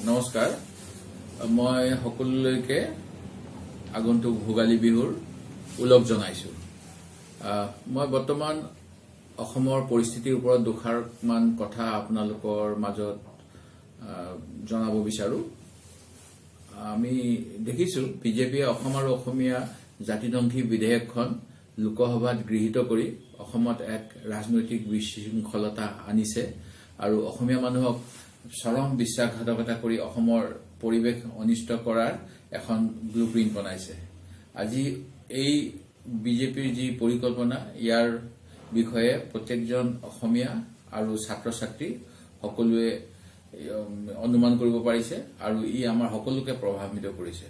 নমস্কাৰ মই সকলোলৈকে আগন্তুক ভোগালী বিহুৰ উলগ জনাইছো। মই বৰ্তমান অসমৰ পৰিস্থিতিৰ ওপৰত দুখাৰমান কথা আপোনালোকৰ মাজত জনাব বিচাৰো। আমি দেখিছো বিজেপিয়ে অসম আৰু অসমীয়া জাতিধ্বংসী বিধেয়কখন লোকসভাত গৃহীত কৰি অসমত এক ৰাজনৈতিক বিশৃংখলতা আনিছে আৰু অসমীয়া মানুহক চৰম বিশ্বাসঘাতকতা কৰি অসমৰ পৰিৱেশ অনিষ্ট কৰাৰ এখন ব্লুপ্ৰিণ্ট বনাইছে। আজি এই বিজেপিৰ যি পৰিকল্পনা ইয়াৰ বিষয়ে প্ৰত্যেকজন অসমীয়া আৰু ছাত্ৰ ছাত্ৰী সকলোৱে অনুমান কৰিব পাৰিছে আৰু ই আমাৰ সকলোকে প্ৰভাৱিত কৰিছে।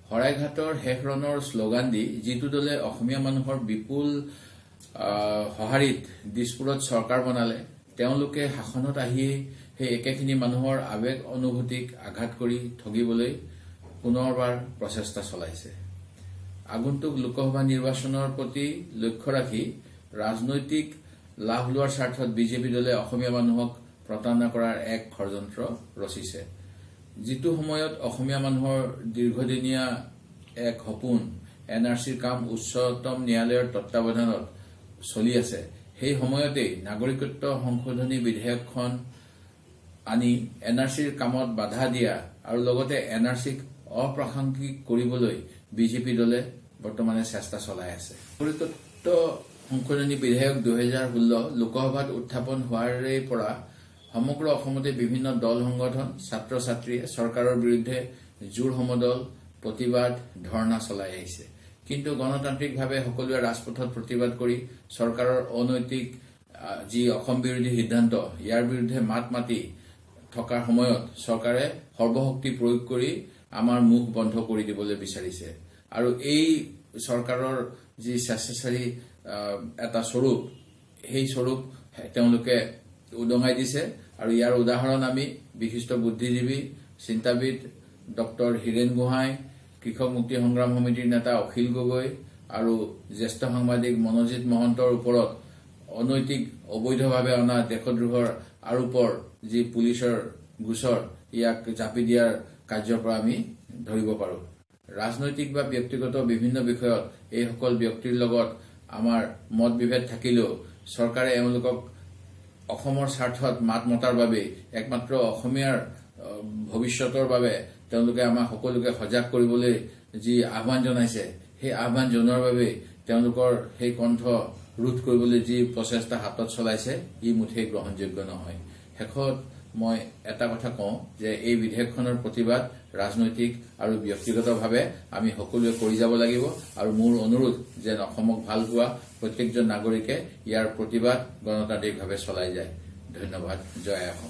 শৰাইঘাটৰ শেষ ৰণৰ শ্লোগান দি যিটো দলে অসমীয়া মানুহৰ বিপুল সঁহাৰিত দিছপুৰত চৰকাৰ বনালে, তেওঁলোকে শাসনত আহি সেই একেখিনি মানুহৰ আৱেগ অনুভূতিক আঘাত কৰি ঠগিবলৈ পুনৰবাৰ প্ৰচেষ্টা চলাইছে। আগন্তুক লোকসভা নিৰ্বাচনৰ প্ৰতি লক্ষ্য ৰাখি ৰাজনৈতিক লাভ লোৱাৰ স্বাৰ্থত বিজেপি দলে অসমীয়া মানুহক প্ৰতাৰণা কৰাৰ এক ষড়যন্ত্ৰ ৰচিছে। যিটো সময়ত অসমীয়া মানুহৰ দীৰ্ঘদিনীয়া এক সপোন NRCৰ কাম উচ্চতম ন্যায়ালয়ৰ তত্বাৱধানত চলি আছে, সেই সময়তেই নাগৰিকত্ব সংশোধনী বিধেয়কখন আনি NRCৰ কামত বাধা দিয়া আৰু লগতে NRCক অপ্ৰাসংগিক কৰিবলৈ বিজেপি দলে বৰ্তমানে চেষ্টা চলাই আছে। নাগৰিকত্ব সংশোধনী বিধেয়ক 2016 লোকসভাত উত্থাপন হোৱাৰে পৰা সমগ্ৰ অসমতে বিভিন্ন দল সংগঠন ছাত্ৰ ছাত্ৰীয়ে চৰকাৰৰ বিৰুদ্ধে জোৰ সমদল প্ৰতিবাদ ধৰ্ণা চলাই আহিছে। কিন্তু গণতান্ত্ৰিকভাৱে সকলোৱে ৰাজপথত প্ৰতিবাদ কৰি চৰকাৰৰ অনৈতিক যি অসম বিৰোধী সিদ্ধান্ত ইয়াৰ বিৰুদ্ধে মাত মাতি থকাৰ সময়ত চৰকাৰে সৰ্বশক্তি প্ৰয়োগ কৰি আমাৰ মুখ বন্ধ কৰি দিবলৈ বিচাৰিছে আৰু এই চৰকাৰৰ যি স্বেচ্ছাচাৰী এটা স্বৰূপ, সেই স্বৰূপ তেওঁলোকে উদঙাই দিছে আৰু ইয়াৰ উদাহৰণ আমি বিশিষ্ট বুদ্ধিজীৱী চিন্তাবিদ ডক্টৰ হীৰেন গোহাঁই, কৃষক মুক্তি সংগ্ৰাম সমিতিৰ নেতা অখিল গগৈ আৰু জ্যেষ্ঠ সাংবাদিক মনোজিত মহন্তৰ ওপৰত অনৈতিক অবৈধভাৱে অনা দেশদ্ৰোহৰ আৰোপৰ যি পুলিচৰ গোচৰ ইয়াক জাপি দিয়াৰ কাৰ্যৰ পৰা আমি ধৰিব পাৰো। ৰাজনৈতিক বা ব্যক্তিগত বিভিন্ন বিষয়ত এইসকল ব্যক্তিৰ লগত আমাৰ মত বিভেদ থাকিলেও চৰকাৰে এওঁলোকক অসমৰ স্বাৰ্থত মাত মতাৰ বাবে একমাত্ৰ অসমীয়াৰ ভৱিষ্যতৰ বাবে তেওঁলোকে আমাৰ সকলোকে সজাগ কৰিবলৈ যি আহ্বান জনাইছে, সেই আহ্বান জনোৱাৰ বাবে তেওঁলোকৰ সেই কণ্ঠ ৰোধ কৰিবলৈ যি প্ৰচেষ্টা হাতত চলাইছে ই মুঠেই গ্ৰহণযোগ্য নহয়। শেষত মই এটা কথা কওঁ যে এই বিধেয়কখনৰ প্ৰতিবাদ ৰাজনৈতিক আৰু ব্যক্তিগতভাৱে আমি সকলোৱে কৰি যাব লাগিব আৰু মোৰ অনুৰোধ যেন অসমক ভাল পোৱা প্ৰত্যেকজন নাগৰিকে ইয়াৰ প্ৰতিবাদ গণতান্ত্ৰিকভাৱে চলাই যায়। ধন্যবাদ। জয় অসম।